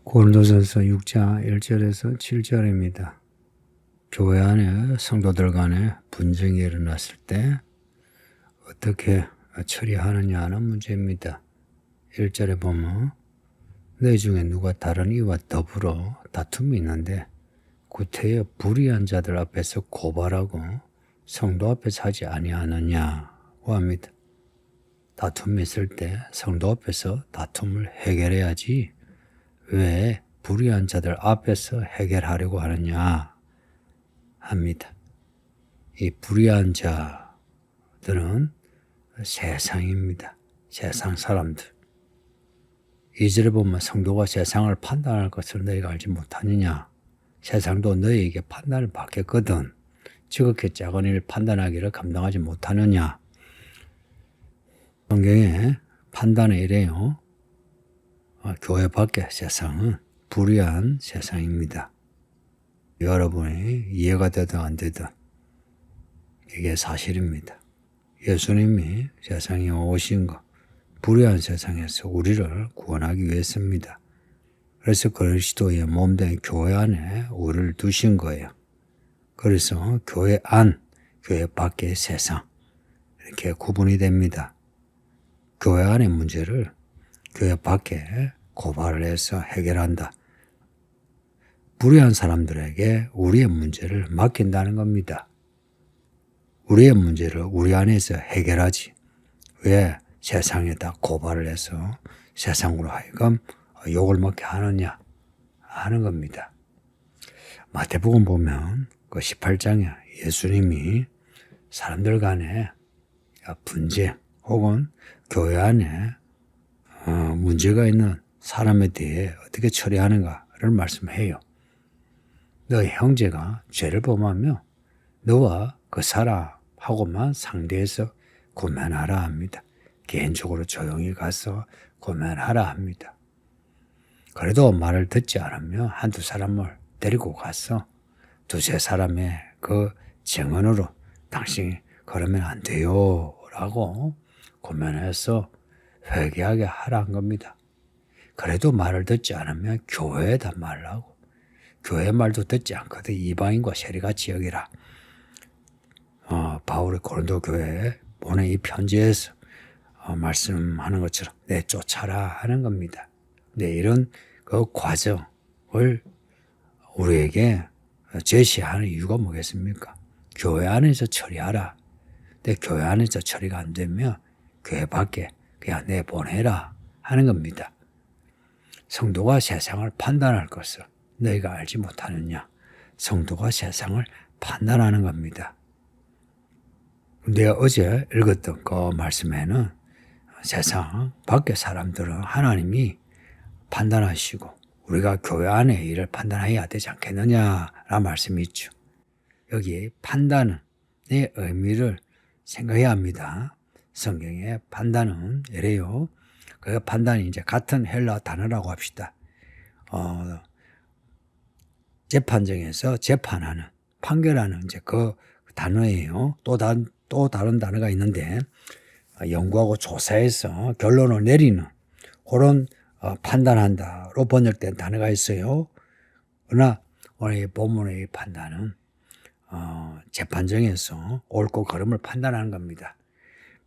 고린도전서 6장 1절에서 7절입니다. 교회 안에 성도들 간에 분쟁이 일어났을 때 어떻게 처리하느냐 하는 문제입니다. 1절에 보면 너희 중에 누가 다른 이와 더불어 다툼이 있는데 구태여 불의한 자들 앞에서 고발하고 성도 앞에서 하지 아니하느냐고 합니다. 다툼이 있을 때 성도 앞에서 다툼을 해결해야지 왜 불의한 자들 앞에서 해결하려고 하느냐 합니다. 이 불의한 자들은 세상입니다. 세상 사람들. 2절에 보면 성도가 세상을 판단할 것을 너희가 알지 못하느냐. 세상도 너희에게 판단을 받겠거든. 지극히 작은 일을 판단하기를 감당하지 못하느냐. 성경에 판단의 이래요. 교회 밖의 세상은 불의한 세상입니다. 여러분이 이해가 되든 안 되든 이게 사실입니다. 예수님이 세상에 오신 것, 불의한 세상에서 우리를 구원하기 위해서입니다. 그래서 그리스도의 몸된 교회 안에 우리를 두신 거예요. 그래서 교회 안, 교회 밖의 세상 이렇게 구분이 됩니다. 교회 안의 문제를 교회 밖에 고발을 해서 해결한다. 불의한 사람들에게 우리의 문제를 맡긴다는 겁니다. 우리의 문제를 우리 안에서 해결하지. 왜 세상에다 고발을 해서 세상으로 하여금 욕을 먹게 하느냐 하는 겁니다. 마태복음 보면 그 18장에 예수님이 사람들 간에 분쟁 혹은 교회 안에 문제가 있는 사람에 대해 어떻게 처리하는가를 말씀해요. 너의 형제가 죄를 범하며 너와 그 사람하고만 상대해서 고면하라 합니다. 개인적으로 조용히 가서 고면하라 합니다. 그래도 말을 듣지 않으면 한두 사람을 데리고 가서 두세 사람의 그 증언으로 당신이 그러면 안 돼요 라고 고면해서 회개하게 하라는 겁니다. 그래도 말을 듣지 않으면 교회에다 말하고 교회 말도 듣지 않거든 이방인과 세리같이 여기라. 바울이 고린도 교회에 보낸 이 편지에서 말씀하는 것처럼 내쫓아라 하는 겁니다. 이런 그 과정을 우리에게 제시하는 이유가 뭐겠습니까? 교회 안에서 처리하라. 근데 교회 안에서 처리가 안 되면 교회 밖에 그냥 내보내라 하는 겁니다. 성도가 세상을 판단할 것을 너희가 알지 못하느냐. 성도가 세상을 판단하는 겁니다. 내가 어제 읽었던 그 말씀에는 세상 밖의 사람들은 하나님이 판단하시고 우리가 교회 안의 일을 판단해야 되지 않겠느냐라는 말씀이 있죠. 여기 판단의 의미를 생각해야 합니다. 성경의 판단은 이래요. 그 판단이 이제 같은 헬라 단어라고 합시다. 재판정에서 재판하는, 판결하는 이제 그 단어예요. 또 다른 단어가 있는데 연구하고 조사해서 결론을 내리는 그런 판단한다로 번역된 단어가 있어요. 그러나 오늘 이 본문의 판단은 재판정에서 옳고 그름을 판단하는 겁니다.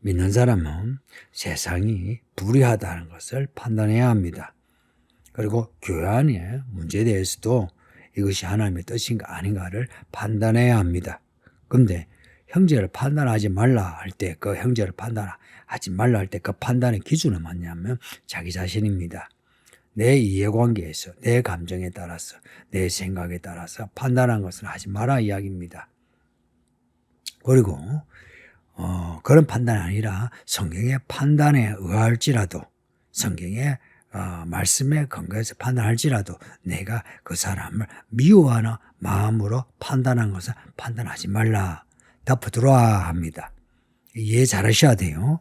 믿는 사람은 세상이 불의하다는 것을 판단해야 합니다. 그리고 교회 안의 문제에 대해서도 이것이 하나님의 뜻인가 아닌가를 판단해야 합니다. 그런데 형제를 판단하지 말라 할 때 그 형제를 판단하지 말라 할 때 그 판단의 기준은 뭐냐면 자기 자신입니다. 내 이해관계에서 내 감정에 따라서 내 생각에 따라서 판단한 것을 하지 마라 이야기입니다. 그리고 그런 판단이 아니라 성경의 판단에 의할지라도 성경의 말씀에 근거해서 판단할지라도 내가 그 사람을 미워하는 마음으로 판단한 것을 판단하지 말라. 덮어두라 합니다. 이해 잘하셔야 돼요.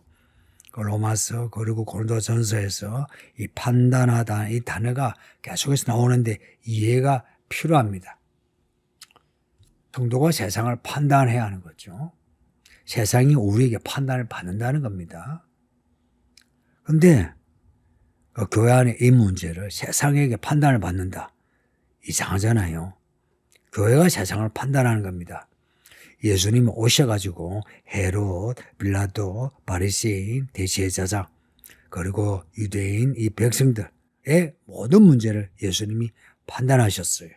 로마서 그리고 고린도전서에서 이 판단하다 이 단어가 계속해서 나오는데 이해가 필요합니다. 성도가 세상을 판단해야 하는 거죠. 세상이 우리에게 판단을 받는다는 겁니다. 그런데 교회 안에 이 문제를 세상에게 판단을 받는다. 이상하잖아요. 교회가 세상을 판단하는 겁니다. 예수님이 오셔가지고 헤롯, 빌라도, 바리새인, 대제사장 그리고 유대인 이 백성들의 모든 문제를 예수님이 판단하셨어요.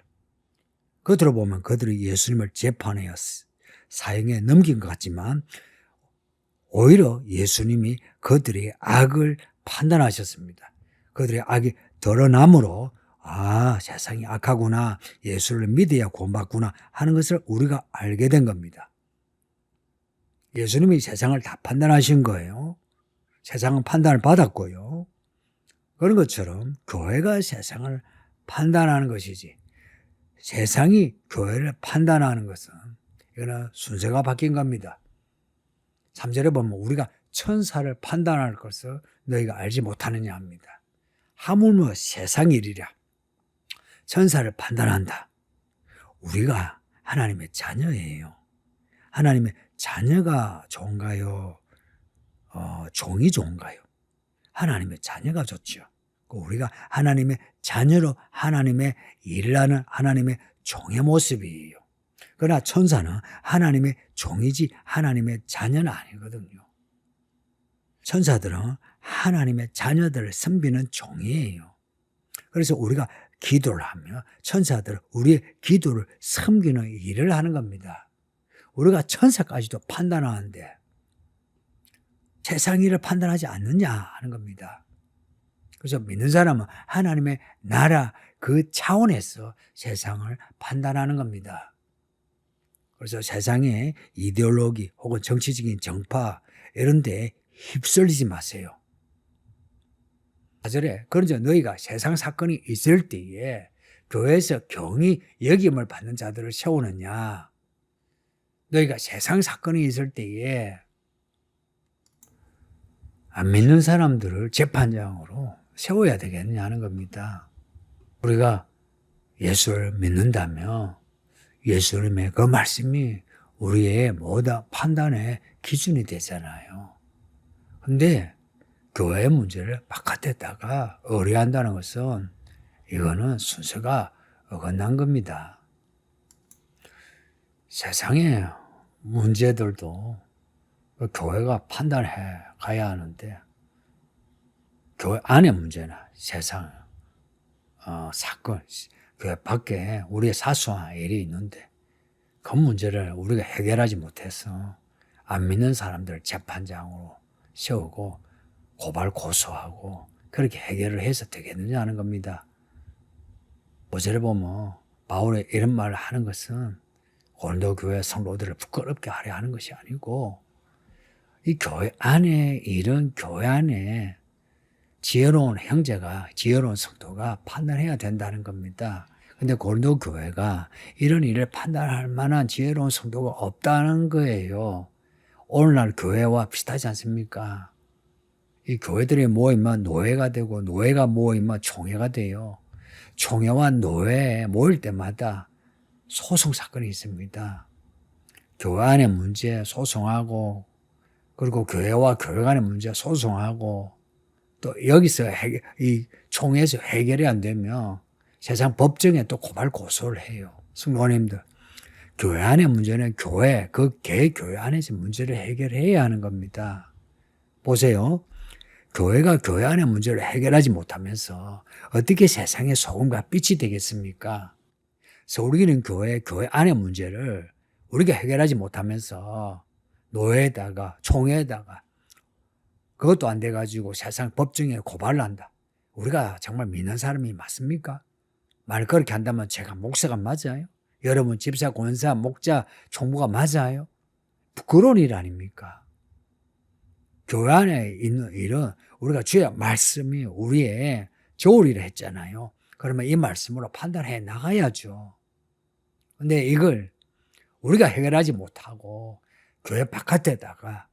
그들을 보면 그들이 예수님을 재판하여 사형에 넘긴 것 같지만 오히려 예수님이 그들의 악을 판단하셨습니다. 그들의 악이 드러남으로 세상이 악하구나, 예수를 믿어야 구원받구나 하는 것을 우리가 알게 된 겁니다. 예수님이 세상을 다 판단하신 거예요. 세상은 판단을 받았고요. 그런 것처럼 교회가 세상을 판단하는 것이지 세상이 교회를 판단하는 것은 이거는 순서가 바뀐 겁니다. 3절에 보면 우리가 천사를 판단할 것을 너희가 알지 못하느냐 합니다. 하물며 세상 일이랴. 천사를 판단한다. 우리가 하나님의 자녀예요. 하나님의 자녀가 좋은가요? 종이 좋은가요? 하나님의 자녀가 좋죠. 우리가 하나님의 자녀로 하나님의 일을 하는 하나님의 종의 모습이에요. 그러나 천사는 하나님의 종이지 하나님의 자녀는 아니거든요. 천사들은 하나님의 자녀들을 섬기는 종이에요. 그래서 우리가 기도를 하며 천사들은 우리의 기도를 섬기는 일을 하는 겁니다. 우리가 천사까지도 판단하는데 세상 일을 판단하지 않느냐 하는 겁니다. 그래서 믿는 사람은 하나님의 나라 그 차원에서 세상을 판단하는 겁니다. 그래서 세상의 이데올로기 혹은 정치적인 정파 이런 데 휩쓸리지 마세요. 4절에 그런즉 너희가 세상 사건이 있을 때에 교회에서 경히 여김을 받는 자들을 세우느냐. 너희가 세상 사건이 있을 때에 안 믿는 사람들을 재판장으로 세워야 되겠냐는 겁니다. 우리가 예수를 믿는다면 예수님의 그 말씀이 우리의 모든 판단의 기준이 되잖아요. 근데 교회의 문제를 바깥에다가 의뢰한다는 것은 이거는 순서가 어긋난 겁니다. 세상의 문제들도 교회가 판단해 가야 하는데 교회 안의 문제나 세상 사건, 교회 밖에 우리의 사소한 일이 있는데 그 문제를 우리가 해결하지 못해서 안 믿는 사람들을 재판장으로 세우고 고발 고소하고 그렇게 해결을 해서 되겠느냐 하는 겁니다. 5절에 보면 바울이 이런 말을 하는 것은 고린도 교회 성도들을 부끄럽게 하려 하는 것이 아니고 이 교회 안에 이런 교회 안에 지혜로운 형제가 지혜로운 성도가 판단해야 된다는 겁니다. 근데 고린도 교회가 이런 일을 판단할 만한 지혜로운 성도가 없다는 거예요. 오늘날 교회와 비슷하지 않습니까? 이 교회들이 모이면 노예가 되고 노예가 모이면 총회가 돼요. 총회와 노예에 모일 때마다 소송 사건이 있습니다. 교회 안의 문제 소송하고 그리고 교회와 교회 간의 문제 소송하고 또 여기서 이 총회에서 해결이 안 되면 세상 법정에 또 고발 고소를 해요. 성도님들, 교회 안의 문제는 교회, 그 교회 안에서 문제를 해결해야 하는 겁니다. 보세요. 교회가 교회 안의 문제를 해결하지 못하면서 어떻게 세상의 소금과 빛이 되겠습니까? 그래서 우리는 교회 안의 문제를 우리가 해결하지 못하면서 노예에다가 총회에다가 그것도 안 돼가지고 세상 법정에 고발을 한다. 우리가 정말 믿는 사람이 맞습니까? 만약 그렇게 한다면 제가 목사가 맞아요? 여러분 집사, 권사, 목자, 총무가 맞아요? 부끄러운 일 아닙니까? 교회 안에 있는 일은 우리가 주의 말씀이 우리의 저울이라 했잖아요. 그러면 이 말씀으로 판단해 나가야죠. 근데 이걸 우리가 해결하지 못하고 교회 바깥에다가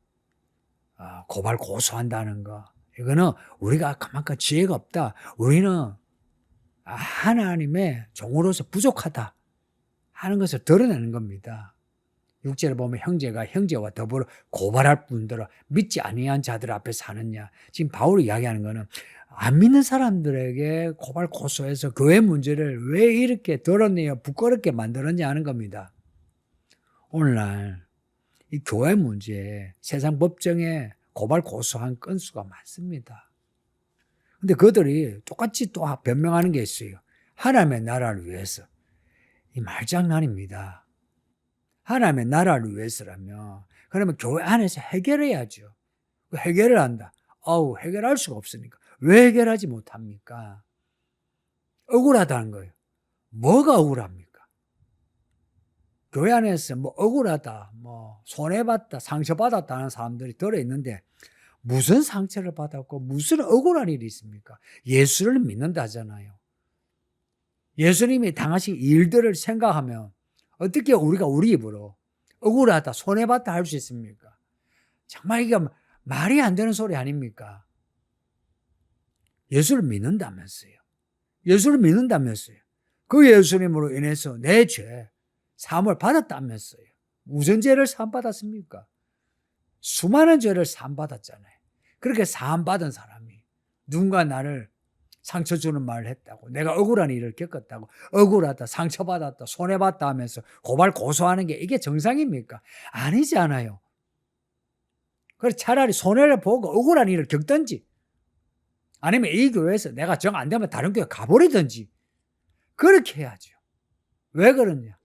고발 고소한다는 거, 이거는 우리가 그만큼 지혜가 없다. 우리는 하나님의 종으로서 부족하다 하는 것을 드러내는 겁니다. 6절에 보면 형제가 형제와 더불어 고발할 분들은 믿지 아니한 자들 앞에서 하느냐. 지금 바울이 이야기하는 거는 안 믿는 사람들에게 고발 고소해서 교회 문제를 왜 이렇게 더럽네요 부끄럽게 만들었냐 하는 겁니다. 오늘날 이 교회 문제에 세상 법정에 고발 고소한 건수가 많습니다. 근데 그들이 똑같이 또 변명하는 게 있어요. 하나님의 나라를 위해서. 이 말장난입니다. 하나님의 나라를 위해서라면 그러면 교회 안에서 해결해야죠. 해결을 한다. 해결할 수가 없으니까. 왜 해결하지 못합니까? 억울하다는 거예요. 뭐가 억울합니까? 교회 안에서 뭐 억울하다, 뭐 손해봤다, 상처받았다 하는 사람들이 들어있는데 무슨 상처를 받았고 무슨 억울한 일이 있습니까? 예수를 믿는다잖아요. 예수님이 당하신 일들을 생각하면 어떻게 우리가 우리 입으로 억울하다, 손해봤다 할 수 있습니까? 정말 이게 말이 안 되는 소리 아닙니까? 예수를 믿는다면서요. 예수를 믿는다면서요. 그 예수님으로 인해서 내 죄 사함을 받았다면서요. 무슨 죄를 사함받았습니까? 수많은 죄를 사함받았잖아요. 그렇게 사함받은 사람이 누군가 나를 상처 주는 말을 했다고, 내가 억울한 일을 겪었다고, 억울하다, 상처받았다, 손해봤다 하면서 고발 고소하는 게 이게 정상입니까? 아니잖아요. 그래서 차라리 손해를 보고 억울한 일을 겪든지 아니면 이 교회에서 내가 정 안 되면 다른 교회 가버리든지 그렇게 해야죠. 왜 그러냐?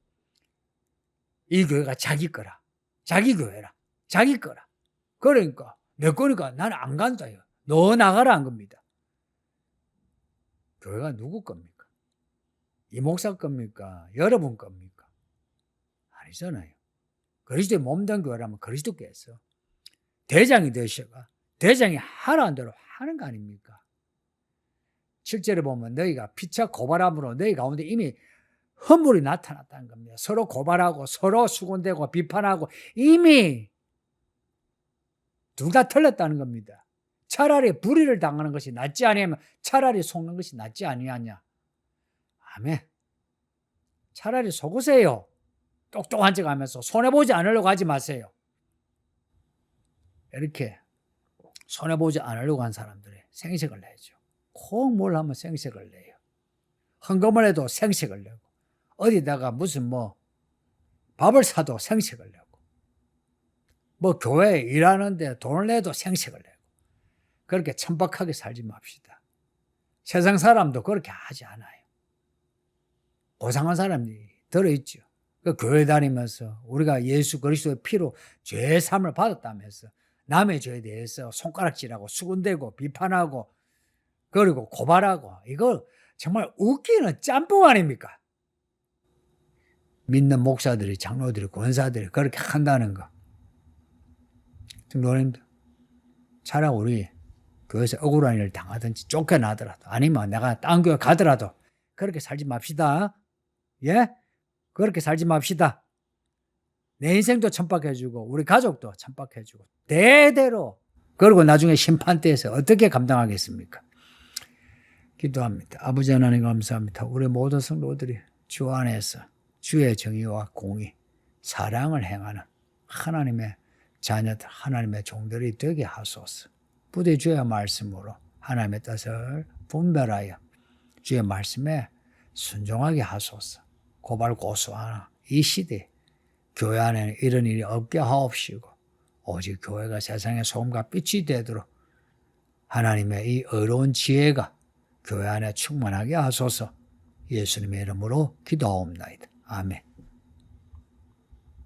이 교회가 자기 거라, 자기 교회라, 자기 거라. 그러니까 내 거니까 나는 안 간다요. 너 나가라 한 겁니다. 교회가 누구 겁니까? 이 목사 겁니까? 여러분 겁니까? 아니잖아요. 그리스도의 몸된 교회라면 그리스도께서 대장이 되셔가 대장이 하라는 대로 하는 거 아닙니까? 7절에 보면 너희가 피차 고발함으로 너희 가운데 이미 허물이 나타났다는 겁니다. 서로 고발하고 서로 수군대고 비판하고 이미 둘 다 틀렸다는 겁니다. 차라리 불의를 당하는 것이 낫지 아니하면 차라리 속는 것이 낫지 아니하냐. 아멘. 차라리 속으세요. 똑똑한 척 하면서 손해보지 않으려고 하지 마세요. 이렇게 손해보지 않으려고 한 사람들의 생색을 내죠. 꼭 뭘 하면 생색을 내요. 헌금을 해도 생색을 내고 어디다가 무슨 밥을 사도 생색을 내고 교회에 일하는데 돈을 내도 생색을 내고 그렇게 천박하게 살지 맙시다. 세상 사람도 그렇게 하지 않아요. 고상한 사람이 들어있죠. 그 교회 다니면서 우리가 예수 그리스도의 피로 죄 사함을 받았다면서 남의 죄에 대해서 손가락질하고 수군대고 비판하고 그리고 고발하고 이거 정말 웃기는 짬뽕 아닙니까? 믿는 목사들이 장로들이 권사들이 그렇게 한다는 거. 노님들 차라리 우리 교회에서 억울한 일을 당하든지 쫓겨나더라도 아니면 내가 딴 교회 가더라도 그렇게 살지 맙시다. 예? 그렇게 살지 맙시다. 내 인생도 천박해주고 우리 가족도 천박해주고 대대로 그리고 나중에 심판대에서 어떻게 감당하겠습니까? 기도합니다. 아버지 하나님 감사합니다. 우리 모든 성도들이 주 안에서 주의 정의와 공의, 사랑을 행하는 하나님의 자녀들, 하나님의 종들이 되게 하소서. 부디 주의 말씀으로 하나님의 뜻을 분별하여 주의 말씀에 순종하게 하소서. 고발 고소하는 이 시대에 교회 안에는 이런 일이 없게 하옵시고 오직 교회가 세상의 소금과 빛이 되도록 하나님의 이 의로운 지혜가 교회 안에 충만하게 하소서. 예수님의 이름으로 기도하옵나이다. 아멘.